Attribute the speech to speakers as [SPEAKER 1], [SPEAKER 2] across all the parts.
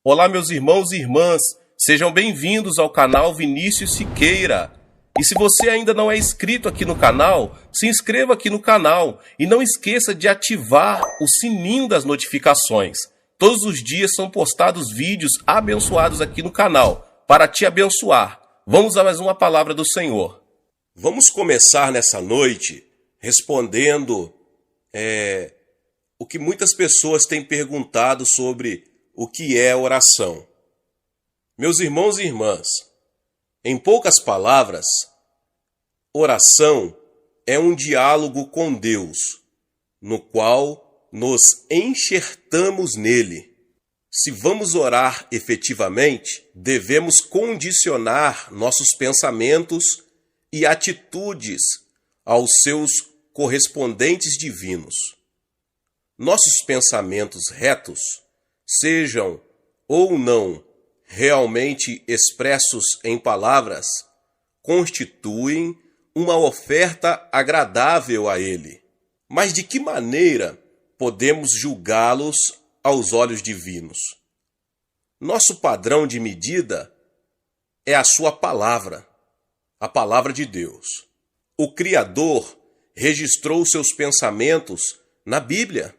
[SPEAKER 1] Olá, meus irmãos e irmãs, sejam bem-vindos ao canal Vinícius Siqueira. E se você ainda não é inscrito aqui no canal, se inscreva aqui no canal e não esqueça de ativar o sininho das notificações. Todos os dias são postados vídeos abençoados aqui no canal para te abençoar. Vamos a mais uma palavra do Senhor. Vamos começar nessa noite respondendo o que muitas pessoas têm perguntado sobre o que é oração. Meus irmãos e irmãs, em poucas palavras, oração é um diálogo com Deus, no qual nos enxertamos nele. Se vamos orar efetivamente, devemos condicionar nossos pensamentos e atitudes aos seus correspondentes divinos. Nossos pensamentos retos, sejam ou não realmente expressos em palavras, constituem uma oferta agradável a Ele. Mas de que maneira podemos julgá-los aos olhos divinos? Nosso padrão de medida é a Sua palavra, a palavra de Deus. O Criador registrou seus pensamentos na Bíblia.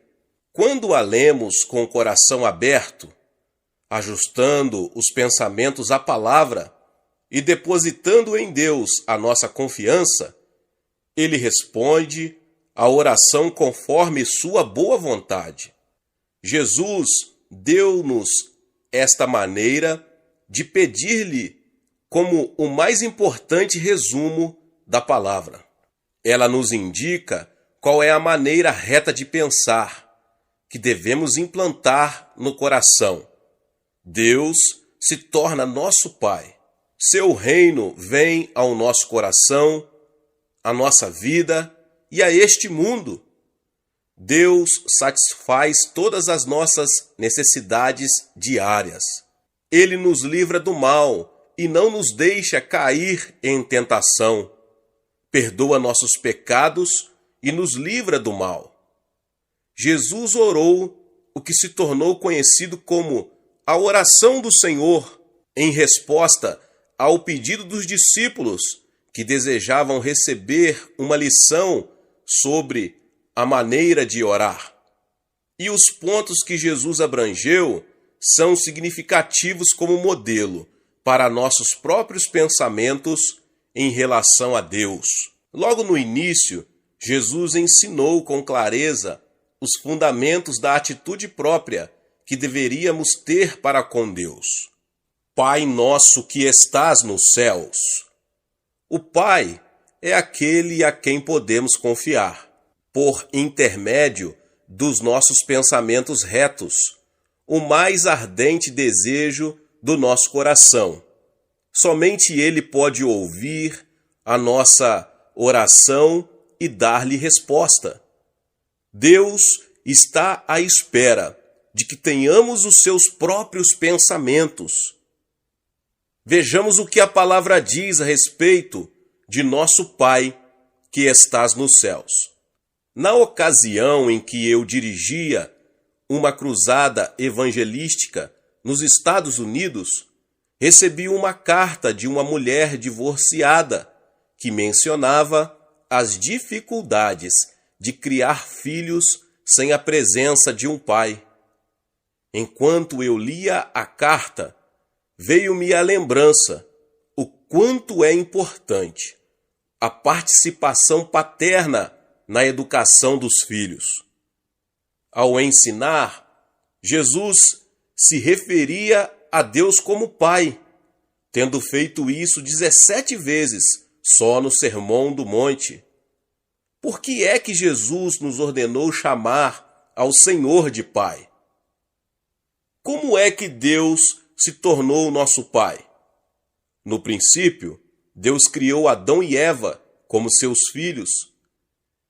[SPEAKER 1] Quando a lemos com o coração aberto, ajustando os pensamentos à palavra e depositando em Deus a nossa confiança, Ele responde à oração conforme sua boa vontade. Jesus deu-nos esta maneira de pedir-lhe como o mais importante resumo da palavra. Ela nos indica qual é a maneira reta de pensar que devemos implantar no coração. Deus se torna nosso Pai. Seu reino vem ao nosso coração, à nossa vida e a este mundo. Deus satisfaz todas as nossas necessidades diárias. Ele nos livra do mal e não nos deixa cair em tentação. Perdoa nossos pecados e nos livra do mal. Jesus orou o que se tornou conhecido como a oração do Senhor, em resposta ao pedido dos discípulos que desejavam receber uma lição sobre a maneira de orar. E os pontos que Jesus abrangeu são significativos como modelo para nossos próprios pensamentos em relação a Deus. Logo no início, Jesus ensinou com clareza os fundamentos da atitude própria que deveríamos ter para com Deus. Pai nosso que estás nos céus. O Pai é aquele a quem podemos confiar, por intermédio dos nossos pensamentos retos, o mais ardente desejo do nosso coração. Somente Ele pode ouvir a nossa oração e dar-lhe resposta. Deus está à espera de que tenhamos os seus próprios pensamentos. Vejamos o que a palavra diz a respeito de nosso Pai que estás nos céus. Na ocasião em que eu dirigia uma cruzada evangelística nos Estados Unidos, recebi uma carta de uma mulher divorciada que mencionava as dificuldades de criar filhos sem a presença de um pai. Enquanto eu lia a carta, veio-me a lembrança o quanto é importante a participação paterna na educação dos filhos. Ao ensinar, Jesus se referia a Deus como Pai, tendo feito isso 17 vezes só no Sermão do Monte. Por que é que Jesus nos ordenou chamar ao Senhor de Pai? Como é que Deus se tornou nosso Pai? No princípio, Deus criou Adão e Eva como seus filhos.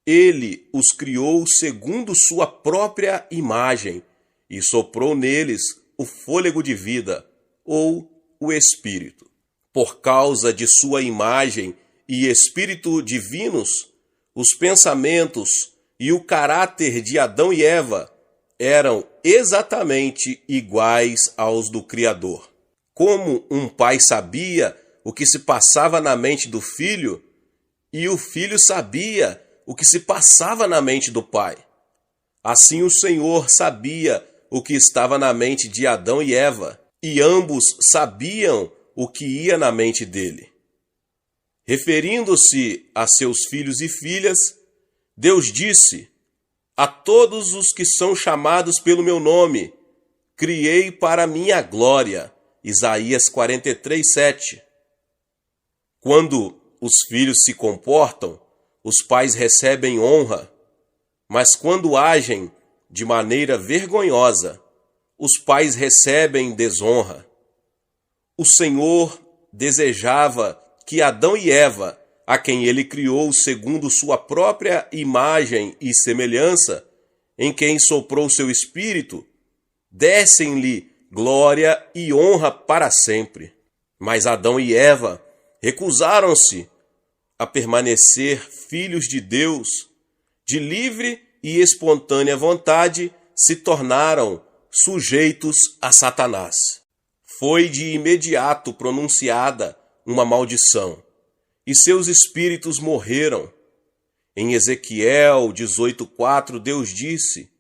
[SPEAKER 1] Ele os criou segundo sua própria imagem e soprou neles o fôlego de vida, ou o Espírito. Por causa de sua imagem e Espírito divinos, os pensamentos e o caráter de Adão e Eva eram exatamente iguais aos do Criador. Como um pai sabia o que se passava na mente do filho, e o filho sabia o que se passava na mente do pai. Assim o Senhor sabia o que estava na mente de Adão e Eva, e ambos sabiam o que ia na mente dele. Referindo-se a seus filhos e filhas, Deus disse: a todos os que são chamados pelo meu nome, criei para minha glória. Isaías 43:7. Quando os filhos se comportam, os pais recebem honra, mas quando agem de maneira vergonhosa, os pais recebem desonra. O Senhor desejava que Adão e Eva, a quem ele criou segundo sua própria imagem e semelhança, em quem soprou seu espírito, dessem-lhe glória e honra para sempre. Mas Adão e Eva recusaram-se a permanecer filhos de Deus. De livre e espontânea vontade se tornaram sujeitos a Satanás. Foi de imediato pronunciada uma maldição, e seus espíritos morreram. Em Ezequiel 18:4, Deus disse: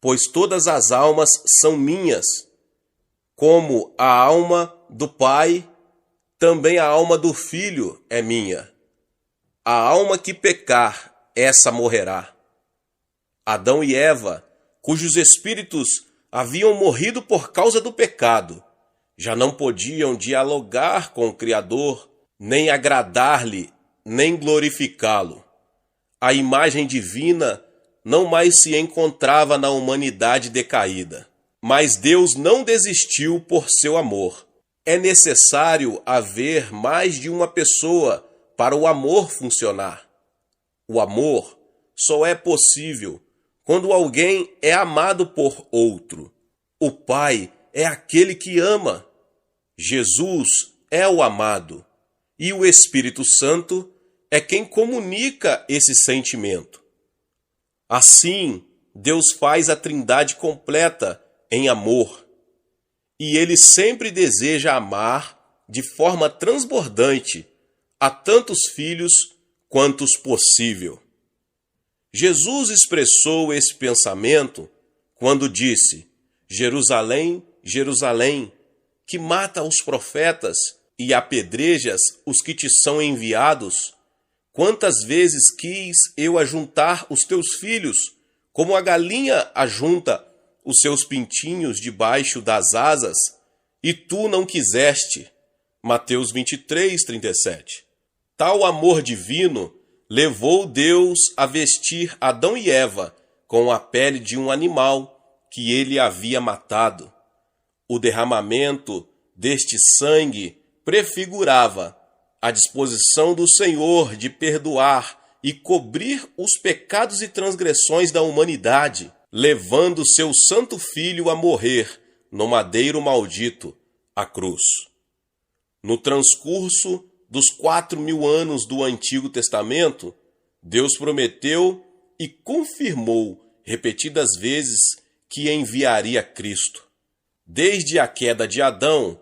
[SPEAKER 1] pois todas as almas são minhas, como a alma do Pai, também a alma do Filho é minha. A alma que pecar, essa morrerá. Adão e Eva, cujos espíritos haviam morrido por causa do pecado, já não podiam dialogar com o Criador, nem agradar-lhe, nem glorificá-lo. A imagem divina não mais se encontrava na humanidade decaída. Mas Deus não desistiu por seu amor. É necessário haver mais de uma pessoa para o amor funcionar. O amor só é possível quando alguém é amado por outro. O Pai é aquele que ama. Jesus é o amado. E o Espírito Santo é quem comunica esse sentimento. Assim, Deus faz a Trindade completa em amor. E Ele sempre deseja amar de forma transbordante a tantos filhos quantos possível. Jesus expressou esse pensamento quando disse: Jerusalém, Jerusalém, que mata os profetas e apedrejas os que te são enviados, quantas vezes quis eu ajuntar os teus filhos, como a galinha ajunta os seus pintinhos debaixo das asas, e tu não quiseste. Mateus 23:37. Tal amor divino levou Deus a vestir Adão e Eva com a pele de um animal que ele havia matado. O derramamento deste sangue prefigurava a disposição do Senhor de perdoar e cobrir os pecados e transgressões da humanidade, levando seu santo Filho a morrer no madeiro maldito, a cruz. No transcurso dos 4.000 anos do Antigo Testamento, Deus prometeu e confirmou repetidas vezes que enviaria Cristo. Desde a queda de Adão,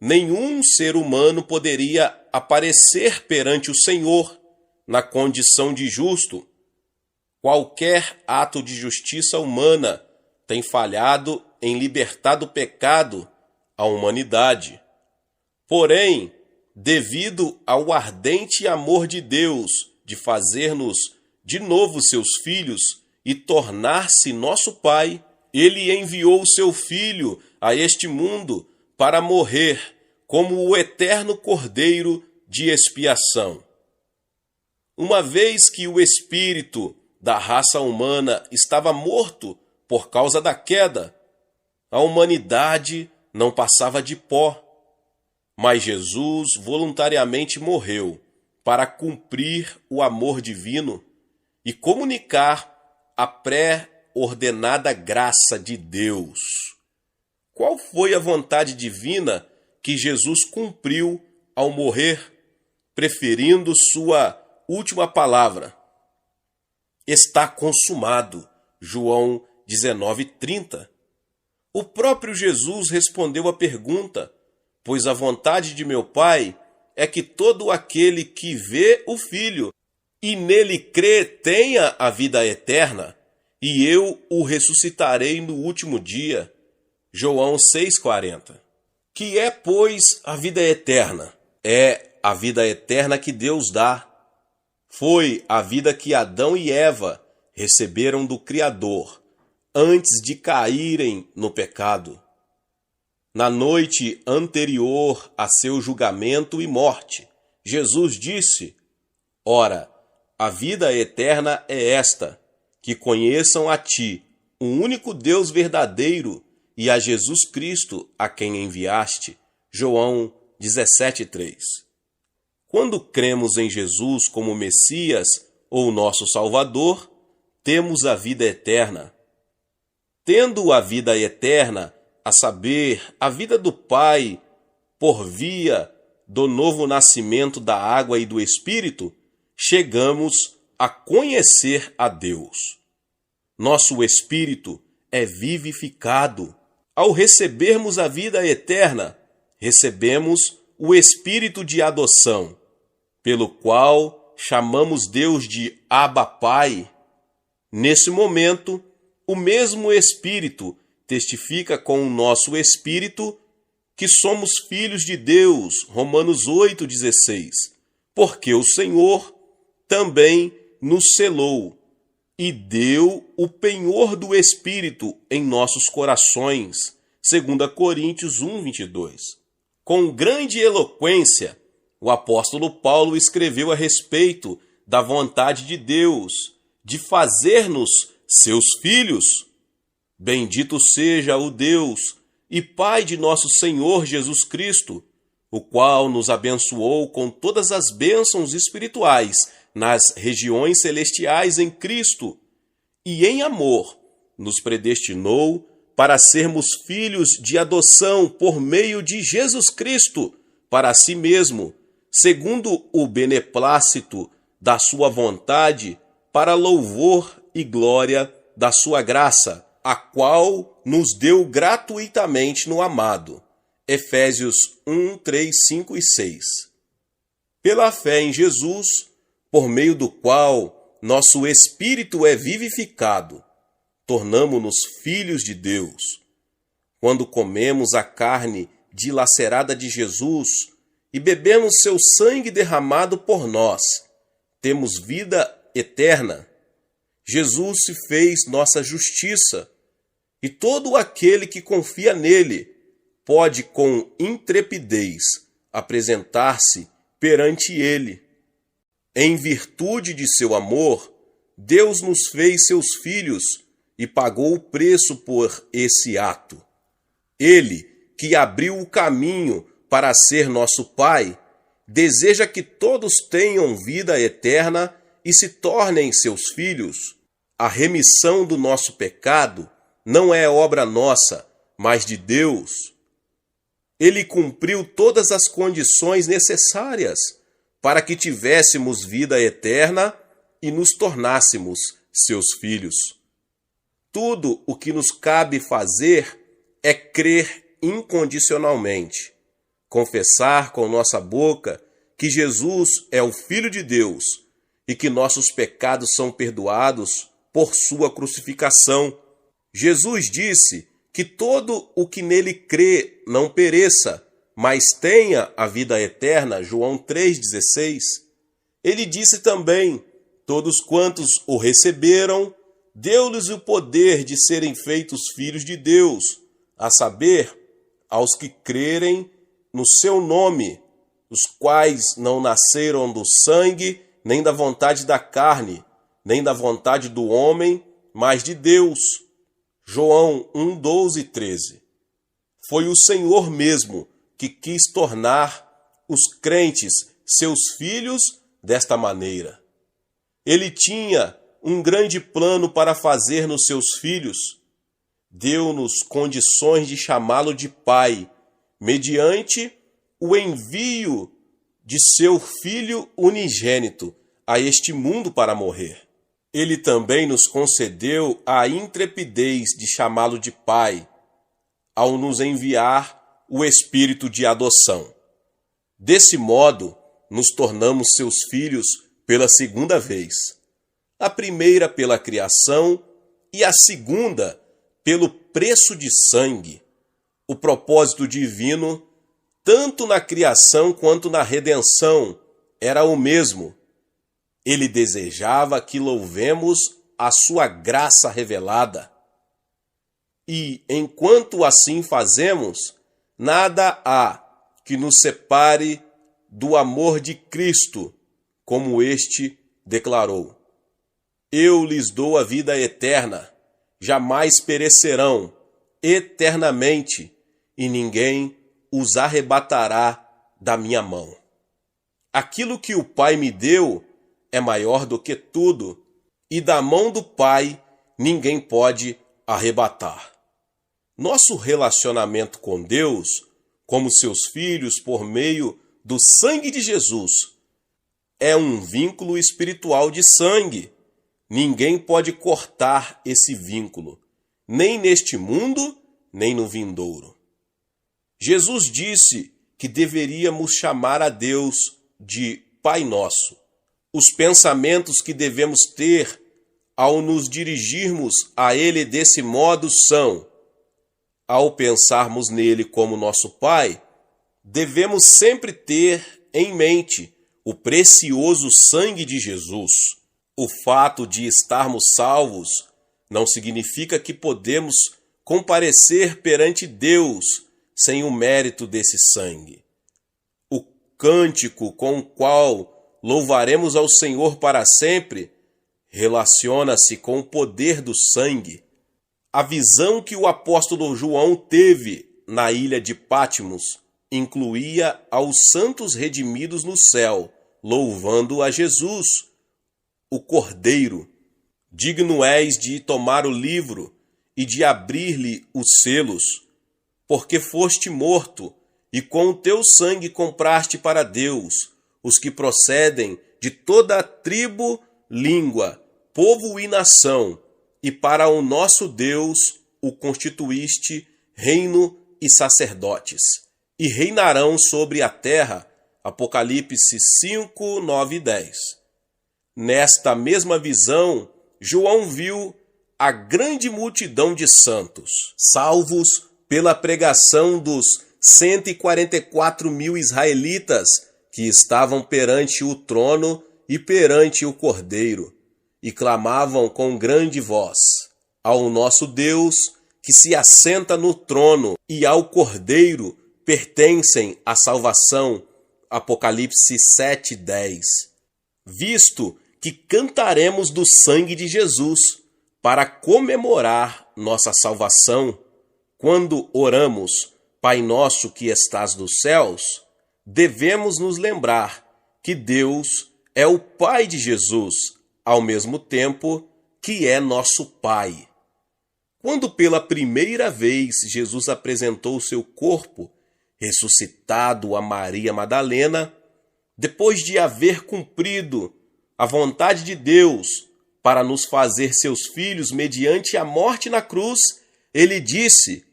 [SPEAKER 1] nenhum ser humano poderia aparecer perante o Senhor na condição de justo. Qualquer ato de justiça humana tem falhado em libertar do pecado a humanidade. Porém, devido ao ardente amor de Deus de fazer-nos de novo seus filhos e tornar-se nosso Pai, Ele enviou o seu Filho a este mundo para morrer como o eterno Cordeiro de expiação. Uma vez que o espírito da raça humana estava morto por causa da queda, a humanidade não passava de pó. Mas Jesus voluntariamente morreu para cumprir o amor divino e comunicar a pré-ordenada graça de Deus. Qual foi a vontade divina que Jesus cumpriu ao morrer, preferindo sua última palavra? Está consumado, João 19:30. O próprio Jesus respondeu à pergunta, pois a vontade de meu Pai é que todo aquele que vê o Filho e nele crê tenha a vida eterna, e eu o ressuscitarei no último dia. João 6,40. Que é, pois, a vida eterna? É a vida eterna que Deus dá. Foi a vida que Adão e Eva receberam do Criador antes de caírem no pecado. Na noite anterior a seu julgamento e morte, Jesus disse: Ora, a vida eterna é esta, que conheçam a ti, o único Deus verdadeiro, e a Jesus Cristo, a quem enviaste. João 17,3. Quando cremos em Jesus como Messias ou nosso Salvador, temos a vida eterna. Tendo a vida eterna, a saber, a vida do Pai, por via do novo nascimento da água e do Espírito, chegamos a conhecer a Deus. Nosso espírito é vivificado. Ao recebermos a vida eterna, recebemos o espírito de adoção, pelo qual chamamos Deus de Abba Pai. Nesse momento, o mesmo Espírito testifica com o nosso espírito que somos filhos de Deus, Romanos 8,16, porque o Senhor também nos selou e deu o penhor do Espírito em nossos corações, 2 Coríntios 1,22. Com grande eloquência, o apóstolo Paulo escreveu a respeito da vontade de Deus de fazer-nos seus filhos. Bendito seja o Deus e Pai de nosso Senhor Jesus Cristo, o qual nos abençoou com todas as bênçãos espirituais nas regiões celestiais em Cristo, e em amor nos predestinou para sermos filhos de adoção por meio de Jesus Cristo, para si mesmo, segundo o beneplácito da sua vontade, para louvor e glória da sua graça, a qual nos deu gratuitamente no amado. Efésios 1, 3, 5 e 6. Pela fé em Jesus, por meio do qual nosso espírito é vivificado, tornamo-nos filhos de Deus. Quando comemos a carne dilacerada de Jesus e bebemos seu sangue derramado por nós, temos vida eterna. Jesus se fez nossa justiça, e todo aquele que confia nele pode com intrepidez apresentar-se perante ele. Em virtude de seu amor, Deus nos fez seus filhos e pagou o preço por esse ato. Ele, que abriu o caminho para ser nosso Pai, deseja que todos tenham vida eterna e se tornem seus filhos. A remissão do nosso pecado não é obra nossa, mas de Deus. Ele cumpriu todas as condições necessárias para que tivéssemos vida eterna e nos tornássemos seus filhos. Tudo o que nos cabe fazer é crer incondicionalmente, confessar com nossa boca que Jesus é o Filho de Deus e que nossos pecados são perdoados por sua crucificação. Jesus disse que todo o que nele crê não pereça, mas tenha a vida eterna, João 3,16. Ele disse também: todos quantos o receberam, deu-lhes o poder de serem feitos filhos de Deus, a saber, aos que crerem no seu nome, os quais não nasceram do sangue, nem da vontade da carne, nem da vontade do homem, mas de Deus. João 1, 12 e 13. Foi o Senhor mesmo que quis tornar os crentes seus filhos desta maneira. Ele tinha um grande plano para fazer nos seus filhos. Deu-nos condições de chamá-lo de Pai, mediante o envio de seu Filho unigênito a este mundo para morrer. Ele também nos concedeu a intrepidez de chamá-lo de Pai, ao nos enviar o Espírito de adoção. Desse modo, nos tornamos seus filhos pela segunda vez. A primeira pela criação e a segunda pelo preço de sangue. O propósito divino, tanto na criação quanto na redenção, era o mesmo. Ele desejava que louvemos a sua graça revelada. E, enquanto assim fazemos, nada há que nos separe do amor de Cristo, como este declarou: Eu lhes dou a vida eterna, jamais perecerão, eternamente, e ninguém os arrebatará da minha mão. Aquilo que o Pai me deu é maior do que tudo, e da mão do Pai ninguém pode arrebatar. Nosso relacionamento com Deus, como seus filhos por meio do sangue de Jesus, é um vínculo espiritual de sangue. Ninguém pode cortar esse vínculo, nem neste mundo, nem no vindouro. Jesus disse que deveríamos chamar a Deus de Pai Nosso. Os pensamentos que devemos ter ao nos dirigirmos a Ele desse modo são: ao pensarmos nele como nosso Pai, devemos sempre ter em mente o precioso sangue de Jesus. O fato de estarmos salvos não significa que podemos comparecer perante Deus sem o mérito desse sangue. O cântico com o qual louvaremos ao Senhor para sempre relaciona-se com o poder do sangue. A visão que o apóstolo João teve na ilha de Patmos incluía aos santos redimidos no céu, louvando a Jesus, o Cordeiro. Digno és de tomar o livro e de abrir-lhe os selos, porque foste morto, e com o teu sangue compraste para Deus os que procedem de toda a tribo, língua, povo e nação, e para o nosso Deus o constituíste reino e sacerdotes, e reinarão sobre a terra. Apocalipse 5, 9 e 10. Nesta mesma visão, João viu a grande multidão de santos, salvos pela pregação dos 144 mil israelitas que estavam perante o trono e perante o Cordeiro, e clamavam com grande voz: ao nosso Deus, que se assenta no trono, e ao Cordeiro pertencem a salvação. Apocalipse 7, 10. Visto que cantaremos do sangue de Jesus para comemorar nossa salvação, quando oramos, Pai nosso que estás nos céus, devemos nos lembrar que Deus é o Pai de Jesus, ao mesmo tempo que é nosso Pai. Quando pela primeira vez Jesus apresentou seu corpo ressuscitado a Maria Madalena, depois de haver cumprido a vontade de Deus para nos fazer seus filhos mediante a morte na cruz, ele disse: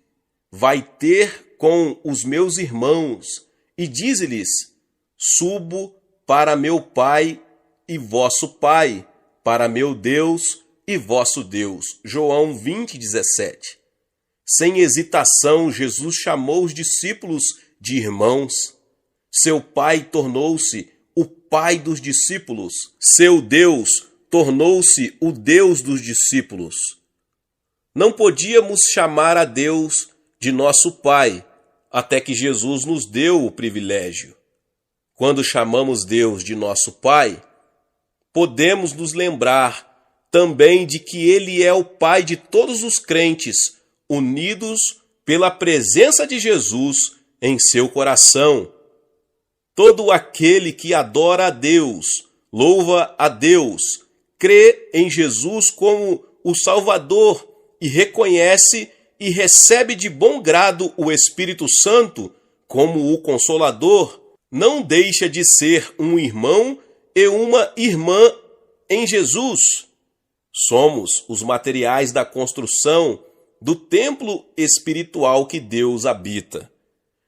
[SPEAKER 1] vai ter com os meus irmãos e dize-lhes: subo para meu Pai e vosso Pai, para meu Deus e vosso Deus. João 20, 17. Sem hesitação, Jesus chamou os discípulos de irmãos. Seu Pai tornou-se o Pai dos discípulos. Seu Deus tornou-se o Deus dos discípulos. Não podíamos chamar a Deus de nosso Pai, até que Jesus nos deu o privilégio. Quando chamamos Deus de nosso Pai, podemos nos lembrar também de que Ele é o Pai de todos os crentes, unidos pela presença de Jesus em seu coração. Todo aquele que adora a Deus, louva a Deus, crê em Jesus como o Salvador e reconhece e recebe de bom grado o Espírito Santo como o Consolador, não deixa de ser um irmão e uma irmã em Jesus. Somos os materiais da construção do templo espiritual que Deus habita.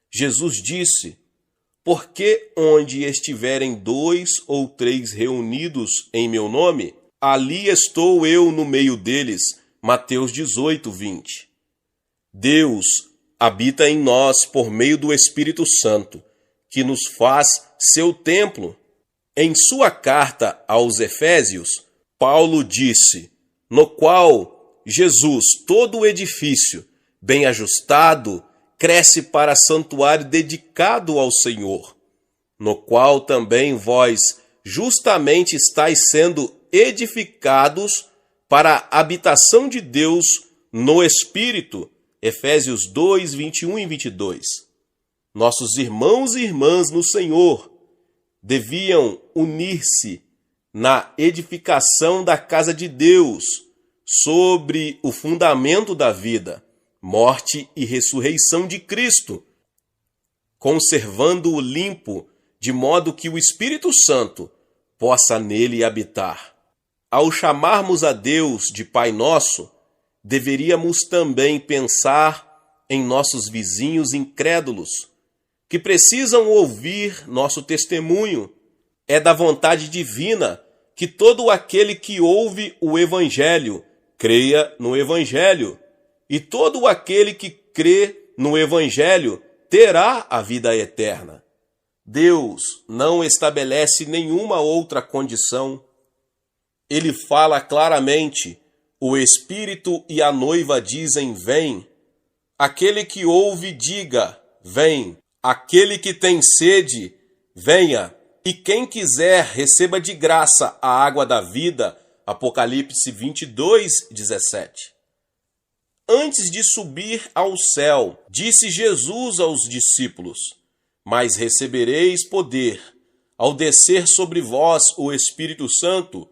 [SPEAKER 1] Jesus disse: porque onde estiverem 2 ou 3 reunidos em meu nome, ali estou eu no meio deles. Mateus 18, 20. Deus habita em nós por meio do Espírito Santo, que nos faz seu templo. Em sua carta aos Efésios, Paulo disse: no qual Jesus, todo o edifício, bem ajustado, cresce para santuário dedicado ao Senhor, no qual também vós justamente estáis sendo edificados para a habitação de Deus no Espírito. Efésios 2, 21 e 22. Nossos irmãos e irmãs no Senhor deviam unir-se na edificação da casa de Deus sobre o fundamento da vida, morte e ressurreição de Cristo, conservando-o limpo, de modo que o Espírito Santo possa nele habitar. Ao chamarmos a Deus de Pai Nosso, deveríamos também pensar em nossos vizinhos incrédulos, que precisam ouvir nosso testemunho. É da vontade divina que todo aquele que ouve o Evangelho creia no Evangelho, e todo aquele que crê no Evangelho terá a vida eterna. Deus não estabelece nenhuma outra condição. Ele fala claramente: o Espírito e a noiva dizem: vem. Aquele que ouve, diga: vem. Aquele que tem sede, venha. E quem quiser, receba de graça a água da vida. Apocalipse 22, 17. Antes de subir ao céu, disse Jesus aos discípulos: mas recebereis poder ao descer sobre vós o Espírito Santo,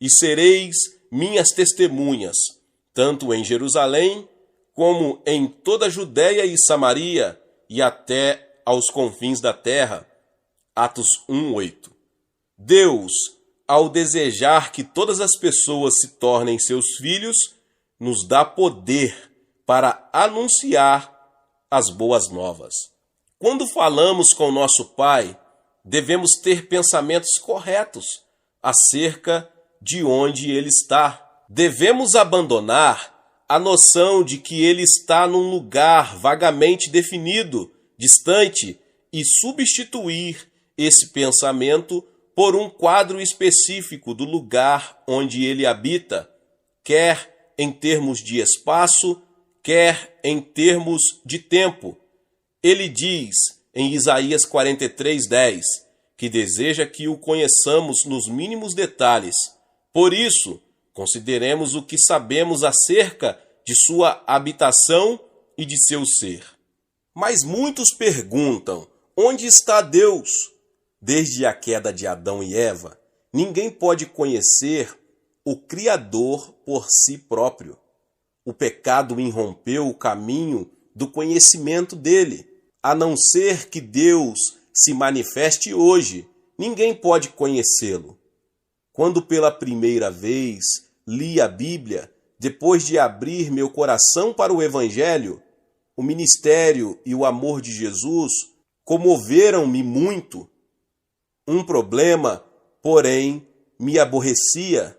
[SPEAKER 1] e sereis minhas testemunhas, tanto em Jerusalém, como em toda a Judéia e Samaria, e até aos confins da terra. Atos 1:8. Deus, ao desejar que todas as pessoas se tornem seus filhos, nos dá poder para anunciar as boas novas. Quando falamos com nosso Pai, devemos ter pensamentos corretos acerca de onde Ele está. Devemos abandonar a noção de que Ele está num lugar vagamente definido, distante, e substituir esse pensamento por um quadro específico do lugar onde Ele habita, quer em termos de espaço, quer em termos de tempo. Ele diz em Isaías 43:10 que deseja que o conheçamos nos mínimos detalhes. Por isso, consideremos o que sabemos acerca de sua habitação e de seu ser. Mas muitos perguntam: onde está Deus? Desde a queda de Adão e Eva, ninguém pode conhecer o Criador por si próprio. O pecado irrompeu o caminho do conhecimento dele. A não ser que Deus se manifeste hoje, ninguém pode conhecê-lo. Quando pela primeira vez li a Bíblia, depois de abrir meu coração para o Evangelho, o ministério e o amor de Jesus comoveram-me muito. Um problema, porém, me aborrecia.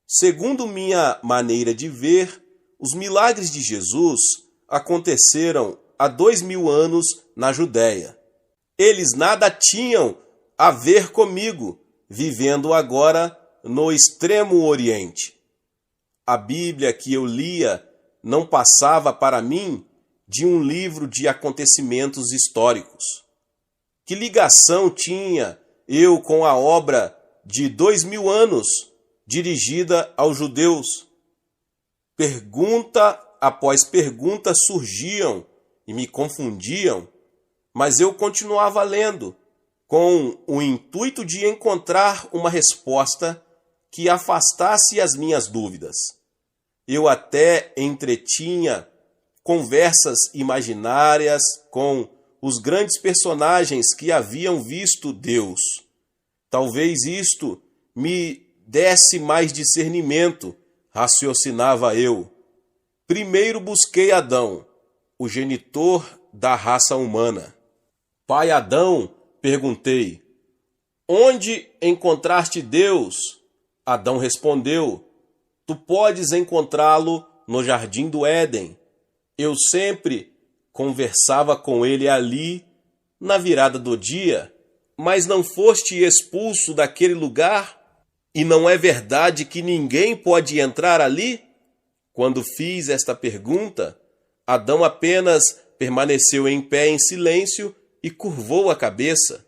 [SPEAKER 1] Segundo minha maneira de ver, os milagres de Jesus aconteceram há 2000 anos na Judéia. Eles nada tinham a ver comigo, vivendo agora no extremo Oriente. A Bíblia que eu lia não passava para mim de um livro de acontecimentos históricos. Que ligação tinha eu com a obra de 2000 anos dirigida aos judeus? Pergunta após pergunta surgiam e me confundiam, mas eu continuava lendo, com o intuito de encontrar uma resposta que afastasse as minhas dúvidas. Eu até entretinha conversas imaginárias com os grandes personagens que haviam visto Deus. Talvez isto me desse mais discernimento, raciocinava eu. Primeiro busquei Adão, o genitor da raça humana. Pai Adão, perguntei, onde encontraste Deus? Adão respondeu, tu podes encontrá-lo no jardim do Éden. Eu sempre conversava com ele ali, na virada do dia, mas não foste expulso daquele lugar? E não é verdade que ninguém pode entrar ali? Quando fiz esta pergunta, Adão apenas permaneceu em pé em silêncio e curvou a cabeça.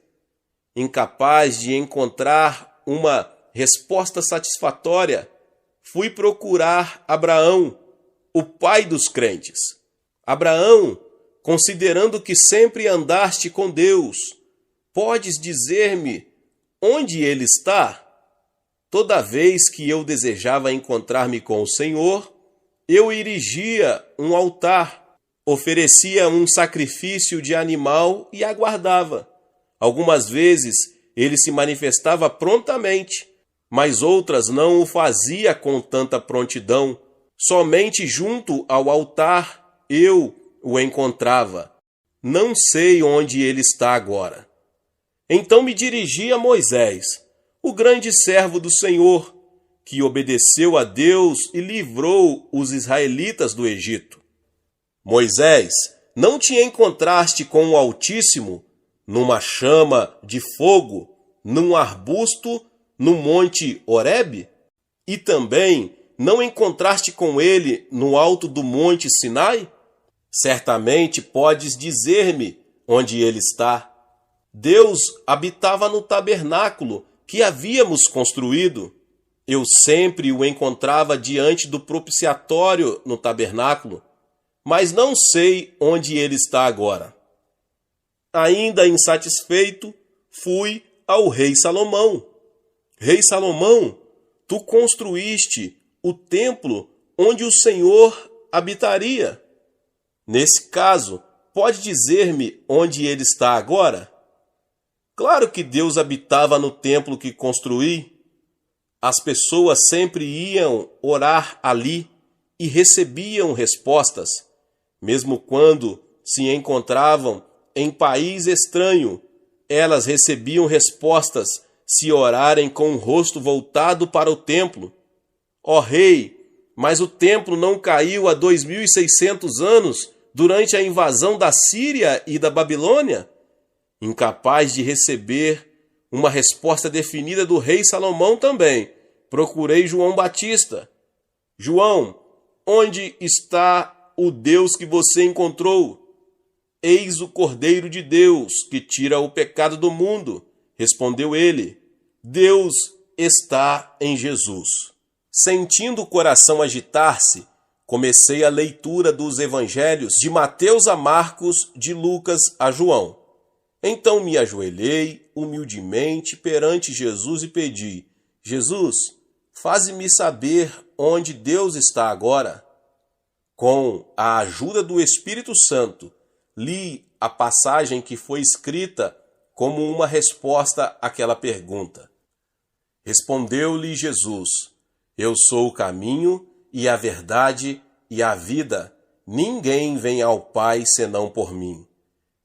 [SPEAKER 1] Incapaz de encontrar uma resposta satisfatória, fui procurar Abraão, o pai dos crentes. Abraão, considerando que sempre andaste com Deus, podes dizer-me onde ele está? Toda vez que eu desejava encontrar-me com o Senhor, eu erigia um altar, oferecia um sacrifício de animal e aguardava. Algumas vezes ele se manifestava prontamente, mas outras não o fazia com tanta prontidão. Somente junto ao altar eu o encontrava. Não sei onde ele está agora. Então me dirigi a Moisés, o grande servo do Senhor, que obedeceu a Deus e livrou os israelitas do Egito. Moisés, não te encontraste com o Altíssimo numa chama de fogo, num arbusto, no monte Horebe? E também não encontraste com ele no alto do monte Sinai? Certamente podes dizer-me onde ele está. Deus habitava no tabernáculo que havíamos construído. Eu sempre o encontrava diante do propiciatório no tabernáculo, mas não sei onde ele está agora. Ainda insatisfeito, fui ao rei Salomão. Rei Salomão, tu construíste o templo onde o Senhor habitaria. Nesse caso, pode dizer-me onde ele está agora? Claro que Deus habitava no templo que construí. As pessoas sempre iam orar ali e recebiam respostas, mesmo quando se encontravam em país estranho. Elas recebiam respostas se orarem com o rosto voltado para o templo. Ó rei, mas o templo não caiu há 2.600 anos durante a invasão da Síria e da Babilônia? Incapaz de receber uma resposta definida do rei Salomão também, procurei João Batista. João, onde está o Deus que você encontrou? Eis o Cordeiro de Deus, que tira o pecado do mundo. Respondeu ele, Deus está em Jesus. Sentindo o coração agitar-se, comecei a leitura dos evangelhos de Mateus a Marcos, de Lucas a João. Então me ajoelhei humildemente perante Jesus e pedi, Jesus, faze-me saber onde Deus está agora. Com a ajuda do Espírito Santo, li a passagem que foi escrita como uma resposta àquela pergunta. Respondeu-lhe Jesus, eu sou o caminho e a verdade e a vida. Ninguém vem ao Pai senão por mim.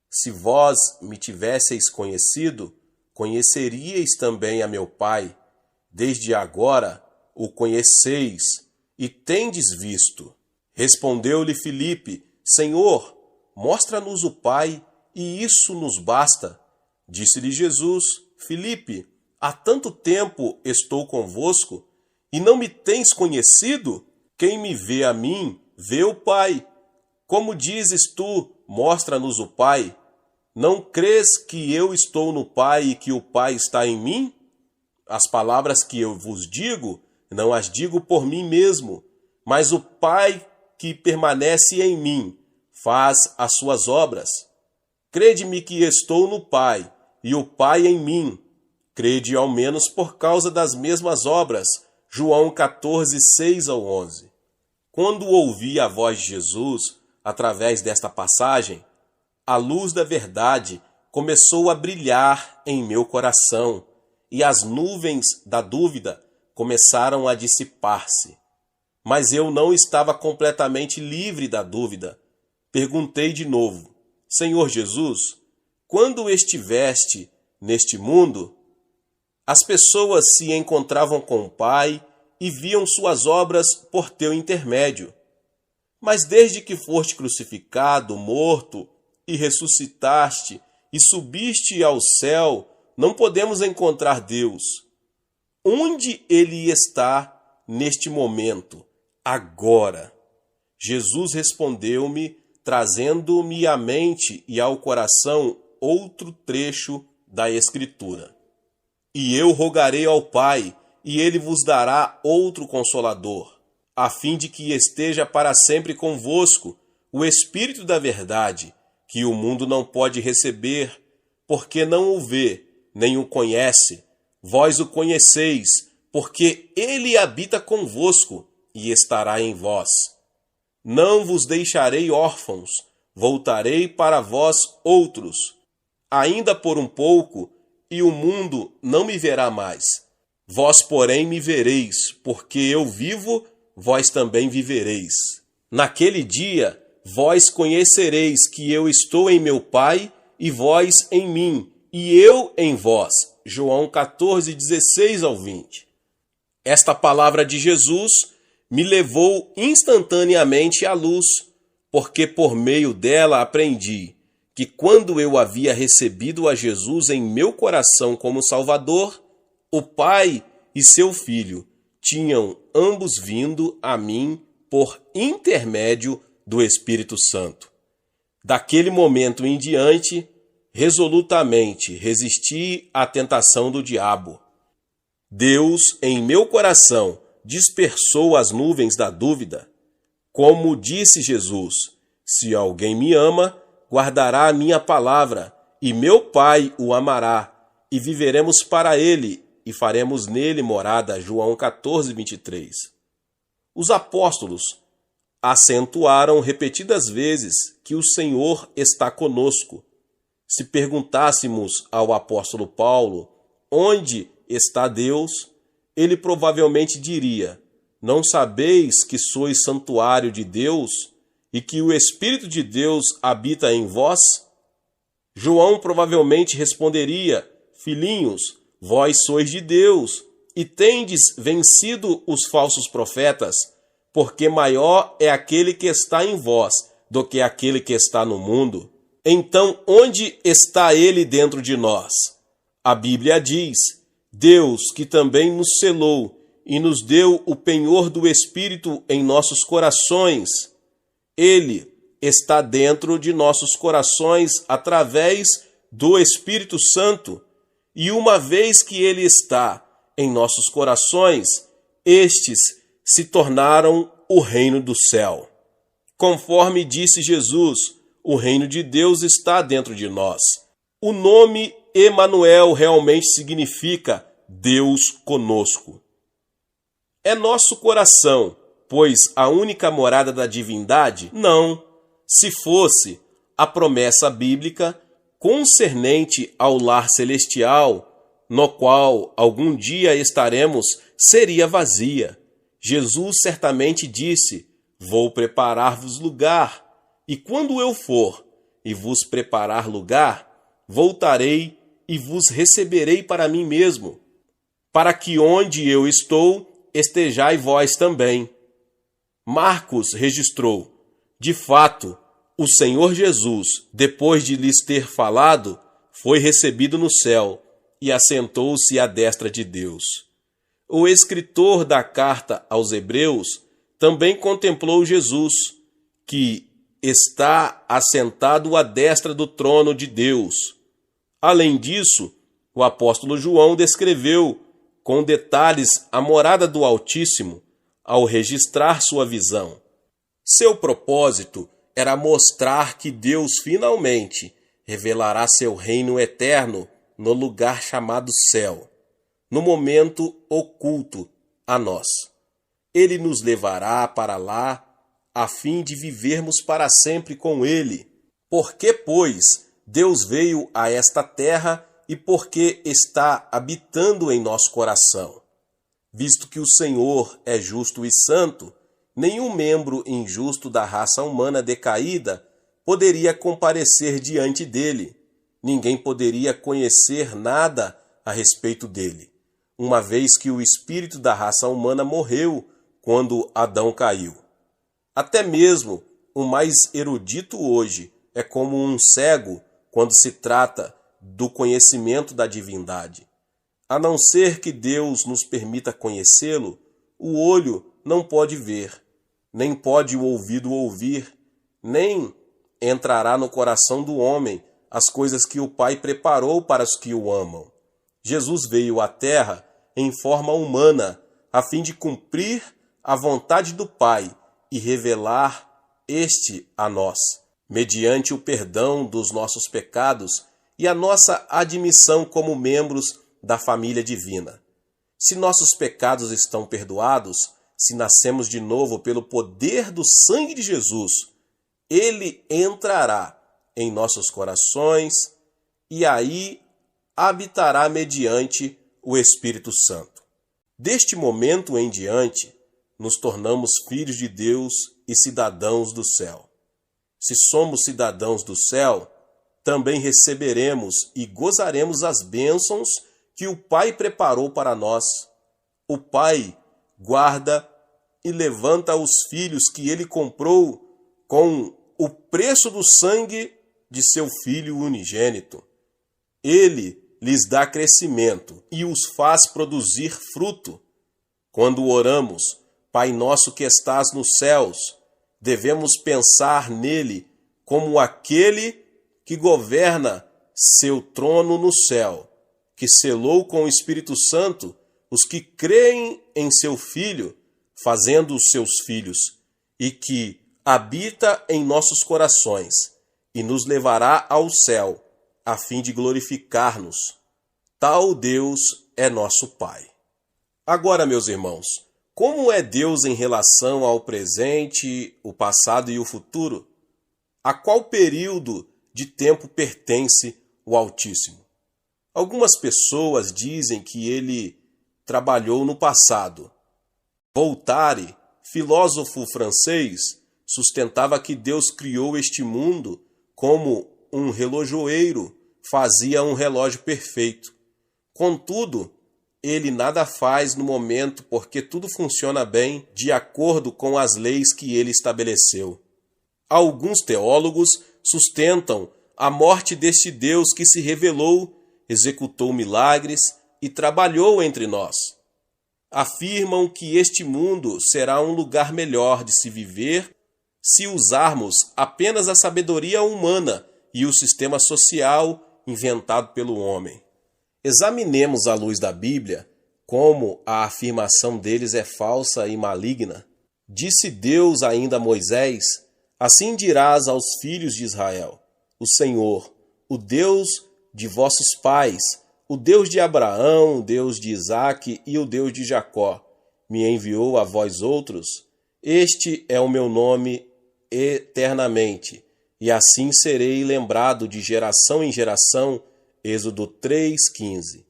[SPEAKER 1] Se vós me tivesseis conhecido, conheceríeis também a meu Pai. Desde agora o conheceis e tendes visto. Respondeu-lhe Filipe, Senhor, mostra-nos o Pai, e isso nos basta. Disse-lhe Jesus, Filipe, há tanto tempo estou convosco, e não me tens conhecido? Quem me vê a mim, vê o Pai. Como dizes tu, mostra-nos o Pai? Não crês que eu estou no Pai e que o Pai está em mim? As palavras que eu vos digo, não as digo por mim mesmo, mas o Pai que permanece em mim faz as suas obras. Crede-me que estou no Pai e o Pai em mim. Crede ao menos por causa das mesmas obras. João 14, 6 ao 11. Quando ouvi a voz de Jesus, através desta passagem, a luz da verdade começou a brilhar em meu coração e as nuvens da dúvida começaram a dissipar-se. mas eu não estava completamente livre da dúvida. Perguntei de novo: Senhor Jesus, quando estiveste neste mundo, as pessoas se encontravam com o Pai e viam suas obras por teu intermédio. Mas desde que foste crucificado, morto e ressuscitaste e subiste ao céu, não podemos encontrar Deus. Onde Ele está neste momento, agora? Jesus respondeu-me, trazendo-me à mente e ao coração outro trecho da Escritura. E eu rogarei ao Pai, e Ele vos dará outro Consolador, a fim de que esteja para sempre convosco o Espírito da verdade, que o mundo não pode receber, porque não o vê, nem o conhece. Vós o conheceis, porque Ele habita convosco e estará em vós. Não vos deixarei órfãos, voltarei para vós outros. Ainda por um pouco, e o mundo não me verá mais. Vós, porém, me vereis, porque eu vivo, vós também vivereis. Naquele dia, vós conhecereis que eu estou em meu Pai, e vós em mim, e eu em vós. João 14, 16 ao 20. Esta palavra de Jesus me levou instantaneamente à luz, porque por meio dela aprendi que quando eu havia recebido a Jesus em meu coração como Salvador, o Pai e seu Filho tinham ambos vindo a mim por intermédio do Espírito Santo. Daquele momento em diante, resolutamente resisti à tentação do diabo. Deus, em meu coração, dispersou as nuvens da dúvida. Como disse Jesus, se alguém me ama, guardará a minha palavra, e meu Pai o amará, e viveremos para ele, e faremos nele morada. João 14, 23. Os apóstolos acentuaram repetidas vezes que o Senhor está conosco. Se perguntássemos ao apóstolo Paulo onde está Deus, ele provavelmente diria: não sabeis que sois santuário de Deus e que o Espírito de Deus habita em vós? João provavelmente responderia: filhinhos, vós sois de Deus e tendes vencido os falsos profetas, porque maior é aquele que está em vós do que aquele que está no mundo. Então, onde está ele dentro de nós? A Bíblia diz: Deus, que também nos selou e nos deu o penhor do Espírito em nossos corações, Ele está dentro de nossos corações através do Espírito Santo, e uma vez que Ele está em nossos corações, estes se tornaram o reino do céu. Conforme disse Jesus, o reino de Deus está dentro de nós. O nome Emanuel realmente significa Deus conosco. É nosso coração, pois a única morada da divindade? Não. Se fosse, a promessa bíblica concernente ao lar celestial, no qual algum dia estaremos, seria vazia. Jesus certamente disse: vou preparar-vos lugar, e quando eu for e vos preparar lugar, voltarei e vos receberei para mim mesmo, para que onde eu estou, estejai vós também. Marcos registrou: de fato, o Senhor Jesus, depois de lhes ter falado, foi recebido no céu e assentou-se à destra de Deus. O escritor da carta aos Hebreus também contemplou Jesus, que está assentado à destra do trono de Deus. Além disso, o apóstolo João descreveu com detalhes a morada do Altíssimo ao registrar sua visão. Seu propósito era mostrar que Deus finalmente revelará seu reino eterno no lugar chamado céu, no momento oculto a nós. Ele nos levará para lá a fim de vivermos para sempre com Ele. Porque, pois, Deus veio a esta terra e porque está habitando em nosso coração. Visto que o Senhor é justo e santo, Nenhum membro injusto da raça humana decaída poderia comparecer diante dele. Ninguém poderia conhecer nada a respeito dele, uma vez que o espírito da raça humana morreu quando Adão caiu. Até mesmo o mais erudito hoje é como um cego quando se trata do conhecimento da divindade. A não ser que Deus nos permita conhecê-lo, o olho não pode ver, nem pode o ouvido ouvir, nem entrará no coração do homem as coisas que o Pai preparou para os que o amam. Jesus veio à Terra em forma humana, a fim de cumprir a vontade do Pai e revelar este a nós, mediante o perdão dos nossos pecados e a nossa admissão como membros da família divina. Se nossos pecados estão perdoados, se nascemos de novo pelo poder do sangue de Jesus, ele entrará em nossos corações e aí habitará mediante o Espírito Santo. Deste momento em diante, nos tornamos filhos de Deus e cidadãos do céu. Se somos cidadãos do céu, também receberemos e gozaremos as bênçãos que o Pai preparou para nós. O Pai guarda e levanta os filhos que ele comprou com o preço do sangue de seu Filho unigênito. Ele lhes dá crescimento e os faz produzir fruto. Quando oramos, Pai nosso que estás nos céus, devemos pensar nele como aquele que governa seu trono no céu, que selou com o Espírito Santo os que creem em seu Filho, fazendo-os seus filhos, e que habita em nossos corações e nos levará ao céu, a fim de glorificar-nos. Tal Deus é nosso Pai. Agora, meus irmãos, como é Deus em relação ao presente, o passado e o futuro? A qual período de tempo pertence o Altíssimo? Algumas pessoas dizem que ele trabalhou no passado. Voltaire, filósofo francês, sustentava que Deus criou este mundo como um relojoeiro fazia um relógio perfeito. Contudo, ele nada faz no momento porque tudo funciona bem de acordo com as leis que ele estabeleceu. Alguns teólogos sustentam a morte deste Deus que se revelou, executou milagres e trabalhou entre nós. Afirmam que este mundo será um lugar melhor de se viver se usarmos apenas a sabedoria humana e o sistema social inventado pelo homem. Examinemos à luz da Bíblia como a afirmação deles é falsa e maligna. Disse Deus ainda a Moisés: assim dirás aos filhos de Israel: o Senhor, o Deus de vossos pais, o Deus de Abraão, o Deus de Isaque e o Deus de Jacó, me enviou a vós outros. Este é o meu nome eternamente, e assim serei lembrado de geração em geração. Êxodo 3,15.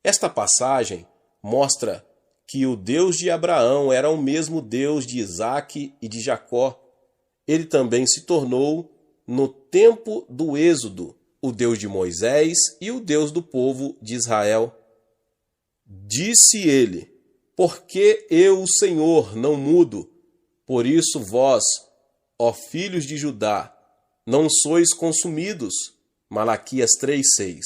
[SPEAKER 1] Esta passagem mostra que o Deus de Abraão era o mesmo Deus de Isaque e de Jacó. Ele também se tornou, no tempo do Êxodo, o Deus de Moisés e o Deus do povo de Israel. Disse ele: porque eu, o Senhor, não mudo, por isso vós, ó filhos de Judá, não sois consumidos. Malaquias 3,6.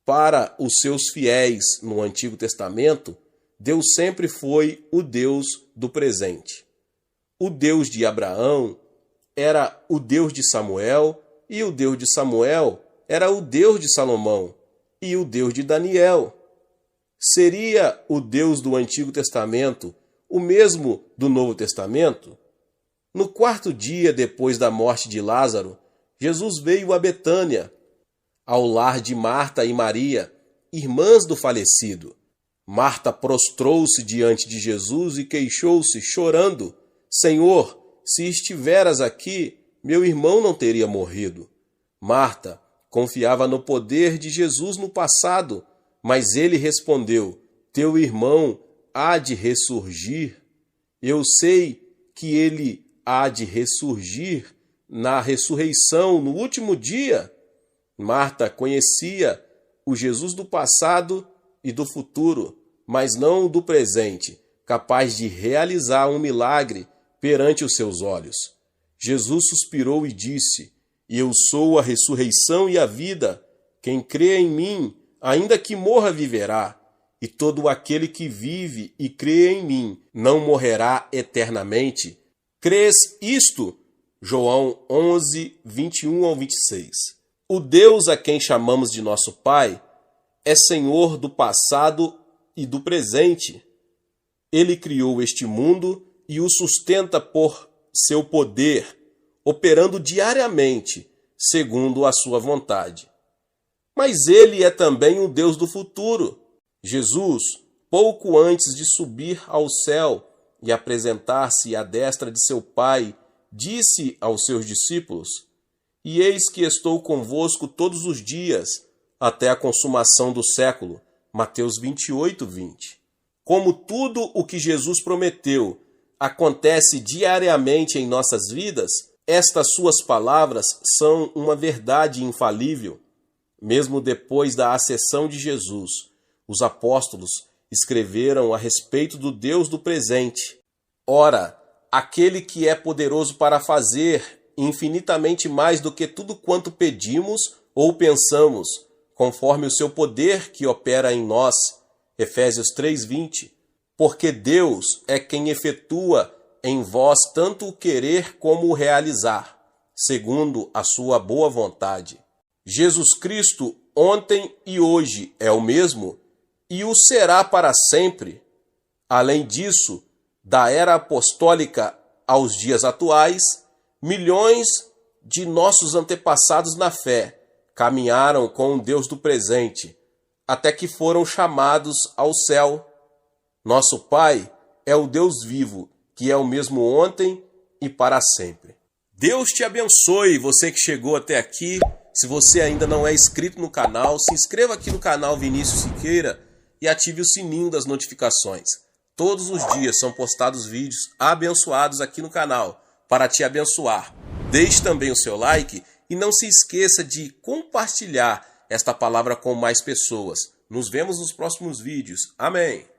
[SPEAKER 1] Para os seus fiéis no Antigo Testamento, Deus sempre foi o Deus do presente. O Deus de Abraão era o Deus de Samuel, e o Deus de Samuel era o Deus de Salomão, e o Deus de Daniel. Seria o Deus do Antigo Testamento o mesmo do Novo Testamento? No quarto dia depois da morte de Lázaro, Jesus veio a Betânia, ao lar de Marta e Maria, irmãs do falecido. Marta prostrou-se diante de Jesus e queixou-se, chorando: Senhor, se estiveras aqui, meu irmão não teria morrido. Marta confiava no poder de Jesus no passado, mas ele respondeu: teu irmão há de ressurgir. Eu sei que ele há de ressurgir na ressurreição no último dia. Marta conhecia o Jesus do passado e do futuro, mas não do presente, capaz de realizar um milagre perante os seus olhos. Jesus suspirou e disse: Eu sou a ressurreição e a vida. Quem crê em mim, ainda que morra, viverá. E todo aquele que vive e crê em mim não morrerá eternamente. Crês isto? João 11, 21 ao 26. O Deus a quem chamamos de nosso Pai é Senhor do passado e do presente. Ele criou este mundo e o sustenta por seu poder, operando diariamente, segundo a sua vontade. Mas ele é também o Deus do futuro. Jesus, pouco antes de subir ao céu e apresentar-se à destra de seu Pai, disse aos seus discípulos: E eis que estou convosco todos os dias, até a consumação do século. Mateus 28, 20. Como tudo o que Jesus prometeu acontece diariamente em nossas vidas, estas suas palavras são uma verdade infalível. Mesmo depois da ascensão de Jesus, os apóstolos escreveram a respeito do Deus do presente. Ora, aquele que é poderoso para fazer infinitamente mais do que tudo quanto pedimos ou pensamos, conforme o seu poder que opera em nós. Efésios 3:20. Porque Deus é quem efetua em vós tanto o querer como o realizar, segundo a sua boa vontade. Jesus Cristo, ontem e hoje, é o mesmo e o será para sempre. Além disso, da era apostólica aos dias atuais, milhões de nossos antepassados na fé caminharam com o Deus do presente, até que foram chamados ao céu. Nosso Pai é o Deus vivo, que é o mesmo ontem e para sempre. Deus te abençoe, você que chegou até aqui. Se você ainda não é inscrito no canal, se inscreva aqui no canal Vinícius Siqueira e ative o sininho das notificações. Todos os dias são postados vídeos abençoados aqui no canal, para te abençoar. Deixe também o seu like e não se esqueça de compartilhar esta palavra com mais pessoas. Nos vemos nos próximos vídeos. Amém.